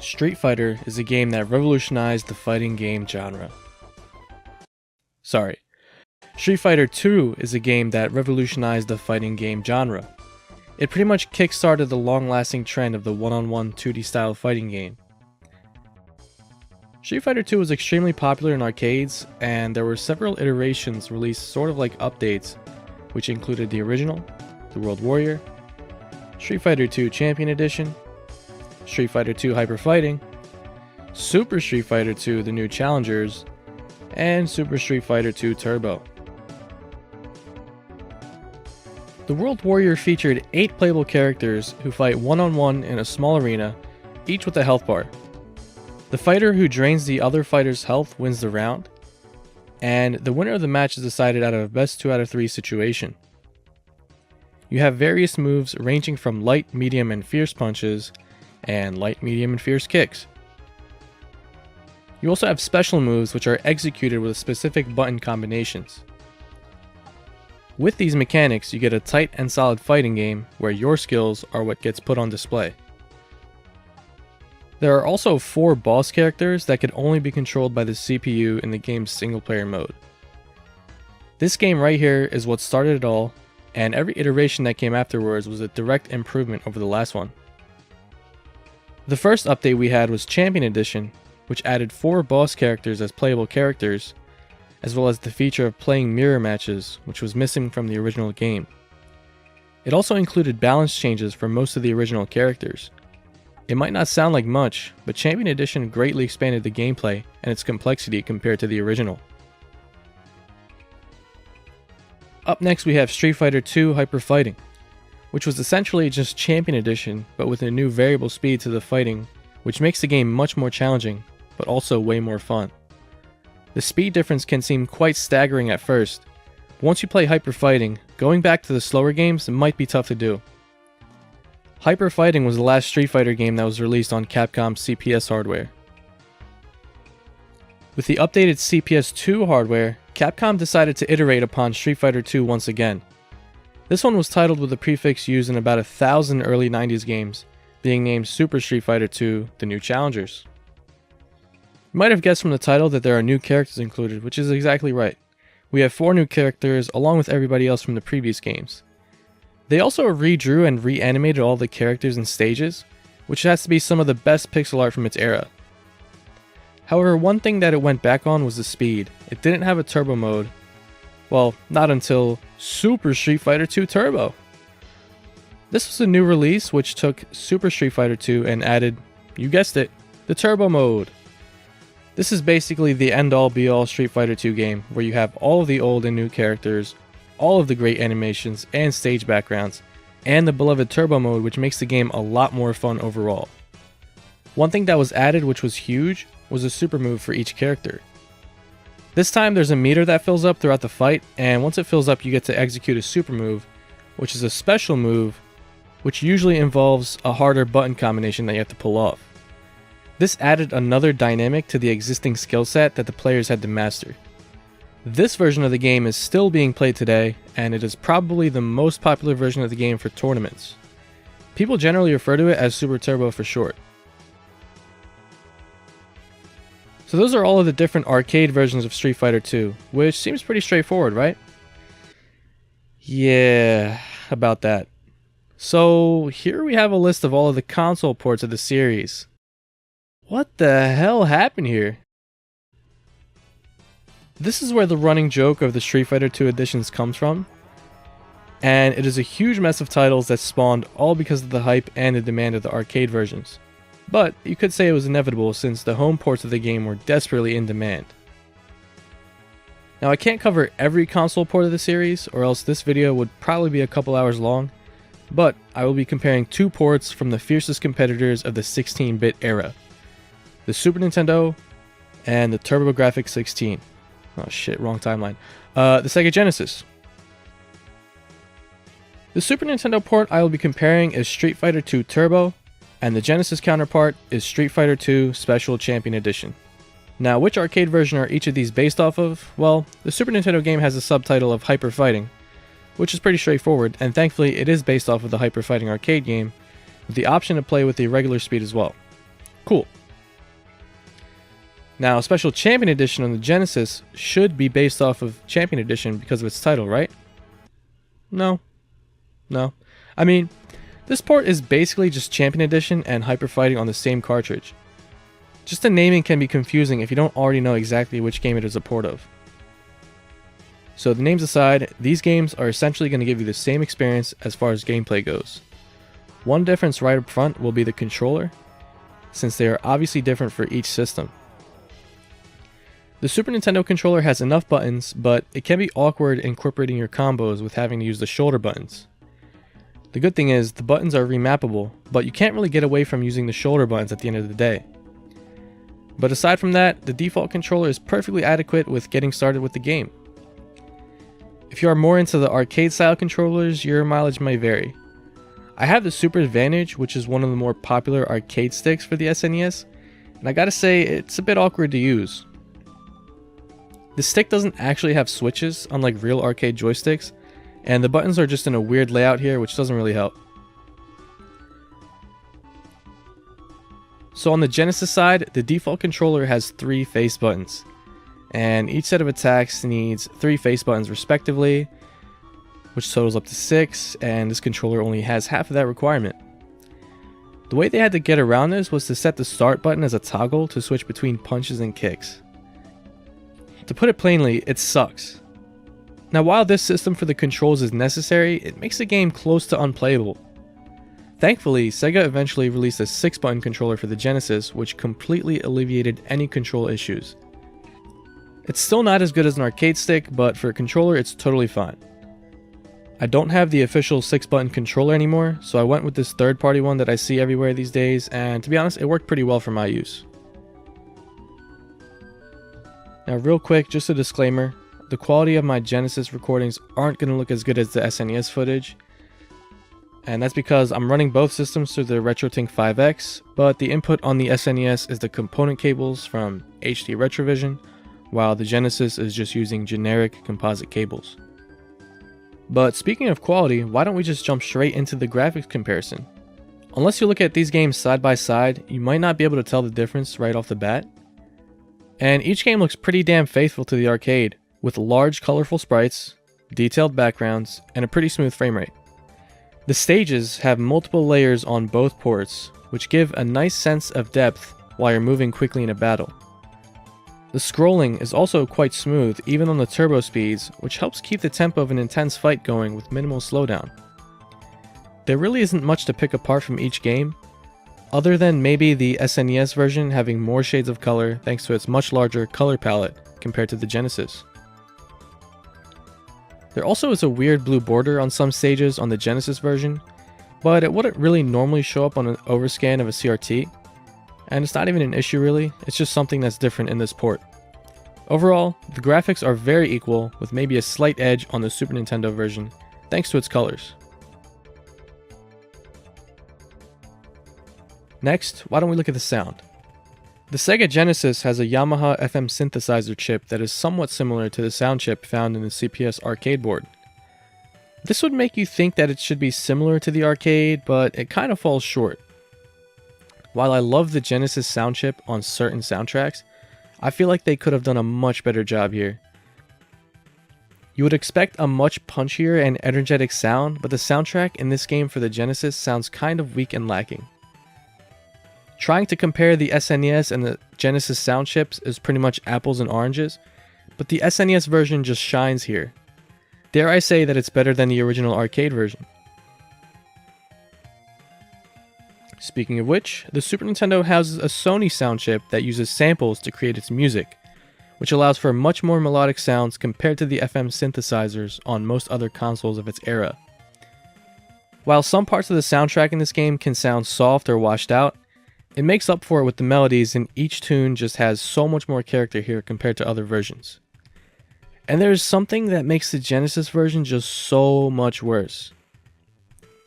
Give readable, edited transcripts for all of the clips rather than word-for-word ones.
Street Fighter is a game that revolutionized the fighting game genre. Street Fighter 2 is a game that revolutionized the fighting game genre. It pretty much kickstarted the long-lasting trend of the one-on-one 2D style fighting game. Street Fighter 2 was extremely popular in arcades, and there were several iterations released sort of like updates, which included the original, the World Warrior, Street Fighter 2 Champion Edition, Street Fighter 2 Hyper Fighting, Super Street Fighter 2 The New Challengers, and Super Street Fighter 2 Turbo. The World Warrior featured 8 playable characters who fight one-on-one in a small arena, each with a health bar. The fighter who drains the other fighter's health wins the round, and the winner of the match is decided out of a best 2 out of 3 situation. You have various moves ranging from light, medium, and fierce punches, and light, medium, and fierce kicks. You also have special moves which are executed with specific button combinations. With these mechanics, you get a tight and solid fighting game where your skills are what gets put on display. There are also 4 boss characters that can only be controlled by the CPU in the game's single player mode. This game right here is what started it all, and every iteration that came afterwards was a direct improvement over the last one. The first update we had was Champion Edition, which added 4 boss characters as playable characters, as well as the feature of playing mirror matches, which was missing from the original game. It also included balance changes for most of the original characters. It might not sound like much, but Champion Edition greatly expanded the gameplay and its complexity compared to the original. Up next we have Street Fighter 2 Hyper Fighting, which was essentially just Champion Edition, but with a new variable speed to the fighting, which makes the game much more challenging, but also way more fun. The speed difference can seem quite staggering at first. Once you play Hyper Fighting, going back to the slower games might be tough to do. Hyper Fighting was the last Street Fighter game that was released on Capcom's CPS hardware. With the updated CPS 2 hardware, Capcom decided to iterate upon Street Fighter 2 once again. This one was titled with a prefix used in about 1,000 early 90s games, being named Super Street Fighter 2 The New Challengers. You might have guessed from the title that there are new characters included, which is exactly right. We have 4 new characters along with everybody else from the previous games. They also redrew and reanimated all the characters and stages, which has to be some of the best pixel art from its era. However, one thing that it went back on was the speed. It didn't have a turbo mode. Well, not until Super Street Fighter 2 Turbo. This was a new release which took Super Street Fighter 2 and added, you guessed it, the turbo mode. This is basically the end-all be-all Street Fighter 2 game, where you have all of the old and new characters, all of the great animations and stage backgrounds, and the beloved turbo mode, which makes the game a lot more fun overall. One thing that was added, which was huge, was a super move for each character. This time there's a meter that fills up throughout the fight, and once it fills up you get to execute a super move, which is a special move, which usually involves a harder button combination that you have to pull off. This added another dynamic to the existing skill set that the players had to master. This version of the game is still being played today, and it is probably the most popular version of the game for tournaments. People generally refer to it as Super Turbo for short. So those are all of the different arcade versions of Street Fighter 2, which seems pretty straightforward, right? Yeah, about that. So here we have a list of all of the console ports of the series. What the hell happened here? This is where the running joke of the Street Fighter 2 editions comes from, and it is a huge mess of titles that spawned all because of the hype and the demand of the arcade versions. But you could say it was inevitable since the home ports of the game were desperately in demand. Now I can't cover every console port of the series, or else this video would probably be a couple hours long, but I will be comparing 2 ports from the fiercest competitors of the 16-bit era. The Super Nintendo and the TurboGrafx-16. Oh shit, wrong timeline. The Sega Genesis. The Super Nintendo port I will be comparing is Street Fighter 2 Turbo, and the Genesis counterpart is Street Fighter 2 Special Champion Edition. Now, which arcade version are each of these based off of? Well, the Super Nintendo game has a subtitle of Hyper Fighting, which is pretty straightforward, and thankfully it is based off of the Hyper Fighting arcade game, with the option to play with the regular speed as well. Cool. Now, Special Champion Edition on the Genesis should be based off of Champion Edition because of its title, right? No. I mean, this port is basically just Champion Edition and Hyper Fighting on the same cartridge. Just the naming can be confusing if you don't already know exactly which game it is a port of. So the names aside, these games are essentially going to give you the same experience as far as gameplay goes. One difference right up front will be the controller, since they are obviously different for each system. The Super Nintendo controller has enough buttons, but it can be awkward incorporating your combos with having to use the shoulder buttons. The good thing is, the buttons are remappable, but you can't really get away from using the shoulder buttons at the end of the day. But aside from that, the default controller is perfectly adequate with getting started with the game. If you are more into the arcade style controllers, your mileage may vary. I have the Super Advantage, which is one of the more popular arcade sticks for the SNES, and I gotta say, it's a bit awkward to use. The stick doesn't actually have switches, unlike real arcade joysticks, and the buttons are just in a weird layout here, which doesn't really help. So on the Genesis side, the default controller has 3 face buttons, and each set of attacks needs 3 face buttons respectively, which totals up to 6, and this controller only has half of that requirement. The way they had to get around this was to set the start button as a toggle to switch between punches and kicks. To put it plainly, it sucks. Now while this system for the controls is necessary, it makes the game close to unplayable. Thankfully, Sega eventually released a 6-button controller for the Genesis, which completely alleviated any control issues. It's still not as good as an arcade stick, but for a controller it's totally fine. I don't have the official 6-button controller anymore, so I went with this third-party one that I see everywhere these days, and to be honest, it worked pretty well for my use. Now real quick, just a disclaimer, the quality of my Genesis recordings aren't going to look as good as the SNES footage, and that's because I'm running both systems through the RetroTink 5X, but the input on the SNES is the component cables from HD Retrovision, while the Genesis is just using generic composite cables. But speaking of quality, why don't we just jump straight into the graphics comparison? Unless you look at these games side by side, you might not be able to tell the difference right off the bat. And each game looks pretty damn faithful to the arcade, with large colorful sprites, detailed backgrounds, and a pretty smooth frame rate. The stages have multiple layers on both ports, which give a nice sense of depth while you're moving quickly in a battle. The scrolling is also quite smooth even on the turbo speeds, which helps keep the tempo of an intense fight going with minimal slowdown. There really isn't much to pick apart from each game, other than maybe the SNES version having more shades of color thanks to its much larger color palette compared to the Genesis. There also is a weird blue border on some stages on the Genesis version, but it wouldn't really normally show up on an overscan of a CRT, and it's not even an issue really, it's just something that's different in this port. Overall, the graphics are very equal, with maybe a slight edge on the Super Nintendo version, thanks to its colors. Next, why don't we look at the sound? The Sega Genesis has a Yamaha FM synthesizer chip that is somewhat similar to the sound chip found in the CPS arcade board. This would make you think that it should be similar to the arcade, but it kind of falls short. While I love the Genesis sound chip on certain soundtracks, I feel like they could have done a much better job here. You would expect a much punchier and energetic sound, but the soundtrack in this game for the Genesis sounds kind of weak and lacking. Trying to compare the SNES and the Genesis sound chips is pretty much apples and oranges, but the SNES version just shines here. Dare I say that it's better than the original arcade version. Speaking of which, the Super Nintendo houses a Sony sound chip that uses samples to create its music, which allows for much more melodic sounds compared to the FM synthesizers on most other consoles of its era. While some parts of the soundtrack in this game can sound soft or washed out, it makes up for it with the melodies, and each tune just has so much more character here compared to other versions. And there's something that makes the Genesis version just so much worse.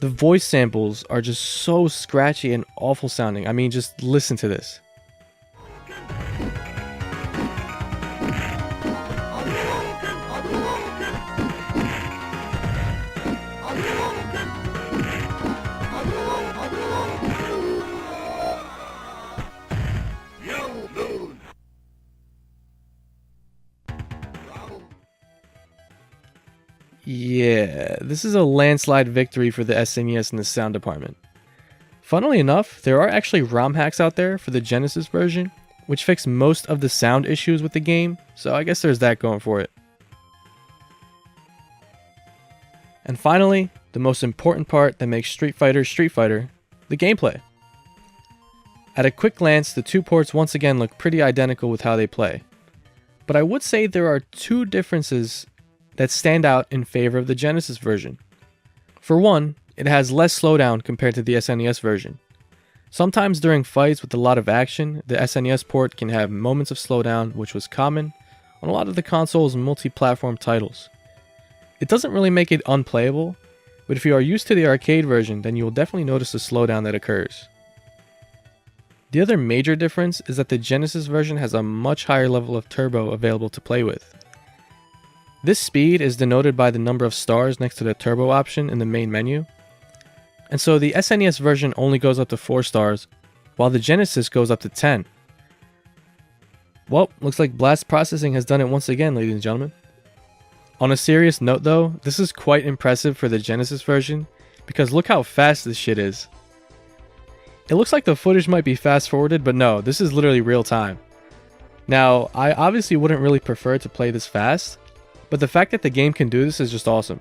The voice samples are just so scratchy and awful sounding. I mean, just listen to this. Yeah, this is a landslide victory for the SNES in the sound department. Funnily enough, there are actually ROM hacks out there for the Genesis version, which fix most of the sound issues with the game, so I guess there's that going for it. And finally, the most important part that makes Street Fighter, the gameplay. At a quick glance, the two ports once again look pretty identical with how they play. But I would say there are two differences that stand out in favor of the Genesis version. For one, it has less slowdown compared to the SNES version. Sometimes during fights with a lot of action, the SNES port can have moments of slowdown, which was common on a lot of the console's multi-platform titles. It doesn't really make it unplayable, but if you are used to the arcade version, then you will definitely notice the slowdown that occurs. The other major difference is that the Genesis version has a much higher level of turbo available to play with. This speed is denoted by the number of stars next to the turbo option in the main menu. And so the SNES version only goes up to 4 stars, while the Genesis goes up to 10. Well, looks like Blast Processing has done it once again, ladies and gentlemen. On a serious note though, this is quite impressive for the Genesis version, because look how fast this shit is. It looks like the footage might be fast forwarded, but no, this is literally real time. Now, I obviously wouldn't really prefer to play this fast, but the fact that the game can do this is just awesome.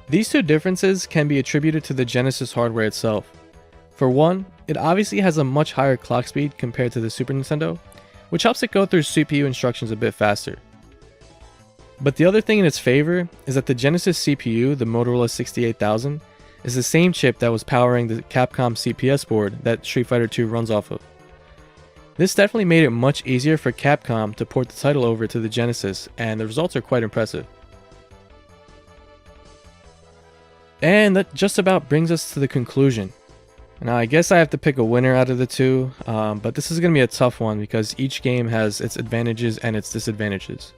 These two differences can be attributed to the Genesis hardware itself. For one, it obviously has a much higher clock speed compared to the Super Nintendo, which helps it go through CPU instructions a bit faster. But the other thing in its favor is that the Genesis CPU, the Motorola 68000, is the same chip that was powering the Capcom CPS board that Street Fighter 2 runs off of. This definitely made it much easier for Capcom to port the title over to the Genesis, and the results are quite impressive. And that just about brings us to the conclusion. Now I guess I have to pick a winner out of the two, but this is going to be a tough one because each game has its advantages and its disadvantages.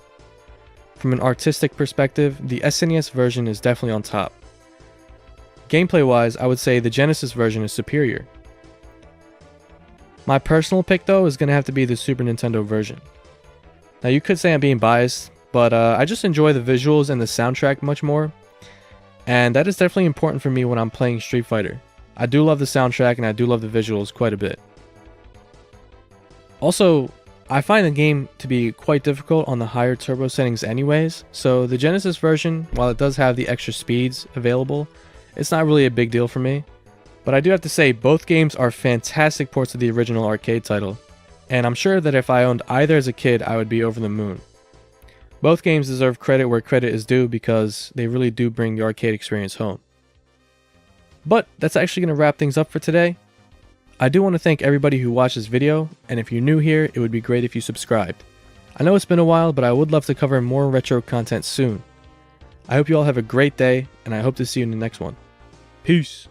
From an artistic perspective, the SNES version is definitely on top. Gameplay wise, I would say the Genesis version is superior. My personal pick though is going to have to be the Super Nintendo version. Now you could say I'm being biased, but I just enjoy the visuals and the soundtrack much more. And that is definitely important for me when I'm playing Street Fighter. I do love the soundtrack and I do love the visuals quite a bit. Also, I find the game to be quite difficult on the higher turbo settings anyways, so the Genesis version, while it does have the extra speeds available, it's not really a big deal for me. But I do have to say, both games are fantastic ports of the original arcade title, and I'm sure that if I owned either as a kid, I would be over the moon. Both games deserve credit where credit is due because they really do bring the arcade experience home. But that's actually going to wrap things up for today. I do want to thank everybody who watched this video, and if you're new here, it would be great if you subscribed. I know it's been a while, but I would love to cover more retro content soon. I hope you all have a great day, and I hope to see you in the next one. Peace!